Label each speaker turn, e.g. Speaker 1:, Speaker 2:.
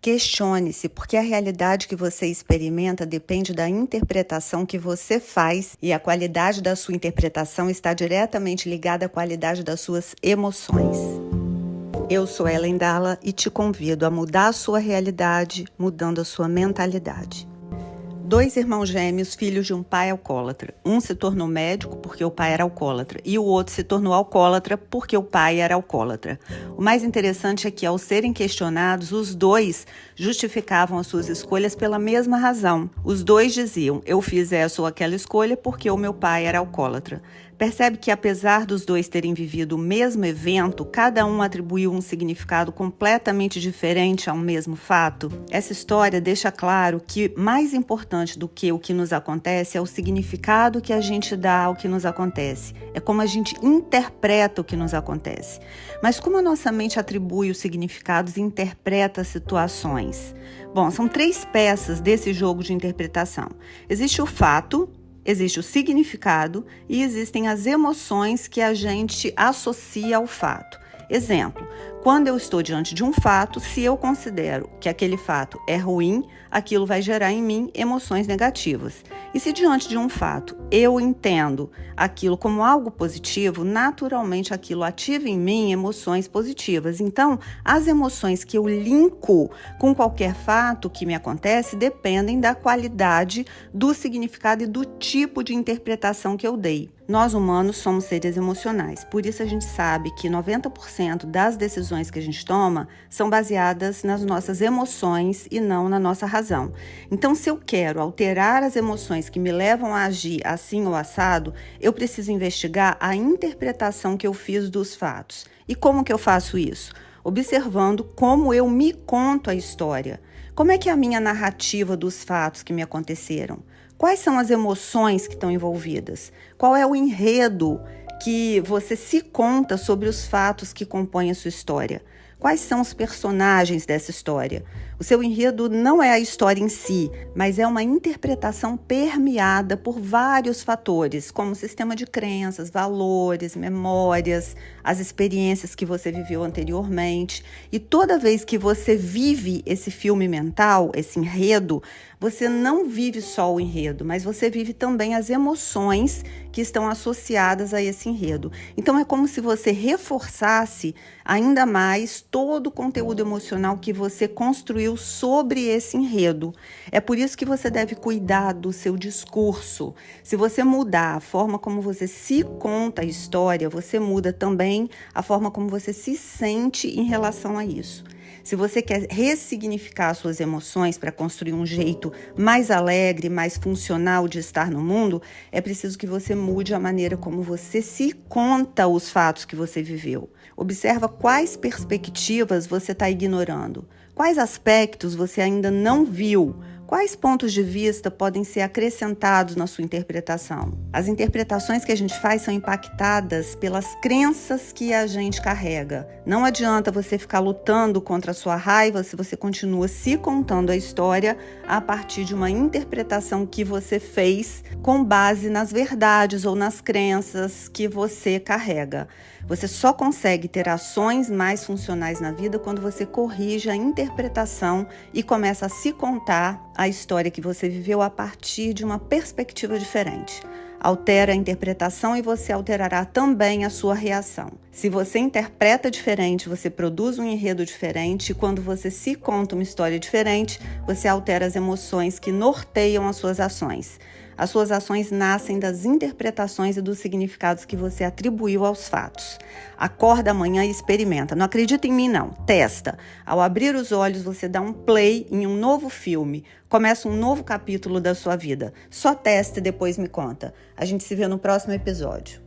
Speaker 1: Questione-se, porque a realidade que você experimenta depende da interpretação que você faz e a qualidade da sua interpretação está diretamente ligada à qualidade das suas emoções. Eu sou Ellen Dalla e te convido a mudar a sua realidade, mudando a sua mentalidade. 2 irmãos gêmeos, filhos de um pai alcoólatra. Um se tornou médico porque o pai era alcoólatra e o outro se tornou alcoólatra porque o pai era alcoólatra. O mais interessante é que, ao serem questionados, os 2 justificavam as suas escolhas pela mesma razão. Os 2 diziam: eu fiz essa ou aquela escolha porque o meu pai era alcoólatra. Percebe que, apesar dos 2 terem vivido o mesmo evento, cada um atribuiu um significado completamente diferente ao mesmo fato? Essa história deixa claro que mais importante do que o que nos acontece é o significado que a gente dá ao que nos acontece. É como a gente interpreta o que nos acontece. Mas como a nossa mente atribui os significados e interpreta as situações? Bom, são 3 peças desse jogo de interpretação. Existe o fato, existe o significado e existem as emoções que a gente associa ao fato. Exemplo, quando eu estou diante de um fato, se eu considero que aquele fato é ruim, aquilo vai gerar em mim emoções negativas. E se diante de um fato eu entendo aquilo como algo positivo, naturalmente aquilo ativa em mim emoções positivas. Então, as emoções que eu linko com qualquer fato que me acontece dependem da qualidade, do significado e do tipo de interpretação que eu dei. Nós humanos somos seres emocionais, por isso a gente sabe que 90% das decisões que a gente toma são baseadas nas nossas emoções e não na nossa razão. Então, se eu quero alterar as emoções que me levam a agir assim ou assado, eu preciso investigar a interpretação que eu fiz dos fatos. E como que eu faço isso? Observando como eu me conto a história. Como é que é a minha narrativa dos fatos que me aconteceram? Quais são as emoções que estão envolvidas? Qual é o enredo que você se conta sobre os fatos que compõem a sua história? Quais são os personagens dessa história? O seu enredo não é a história em si, mas é uma interpretação permeada por vários fatores, como o sistema de crenças, valores, memórias, as experiências que você viveu anteriormente. E toda vez que você vive esse filme mental, esse enredo, você não vive só o enredo, mas você vive também as emoções que estão associadas a esse enredo. Então é como se você reforçasse ainda mais todo o conteúdo emocional que você construiu sobre esse enredo. É por isso que você deve cuidar do seu discurso. Se você mudar a forma como você se conta a história, você muda também a forma como você se sente em relação a isso. Se você quer ressignificar suas emoções para construir um jeito mais alegre, mais funcional de estar no mundo, é preciso que você mude a maneira como você se conta os fatos que você viveu. Observa quais perspectivas você está ignorando, quais aspectos você ainda não viu. Quais pontos de vista podem ser acrescentados na sua interpretação? As interpretações que a gente faz são impactadas pelas crenças que a gente carrega. Não adianta você ficar lutando contra a sua raiva se você continua se contando a história a partir de uma interpretação que você fez com base nas verdades ou nas crenças que você carrega. Você só consegue ter ações mais funcionais na vida quando você corrige a interpretação e começa a se contar a história que você viveu a partir de uma perspectiva diferente. Altera a interpretação e você alterará também a sua reação. Se você interpreta diferente, você produz um enredo diferente, e quando você se conta uma história diferente, você altera as emoções que norteiam as suas ações. As suas ações nascem das interpretações e dos significados que você atribuiu aos fatos. Acorda amanhã e experimenta. Não acredita em mim, não. Testa. Ao abrir os olhos, você dá um play em um novo filme. Começa um novo capítulo da sua vida. Só testa e depois me conta. A gente se vê no próximo episódio.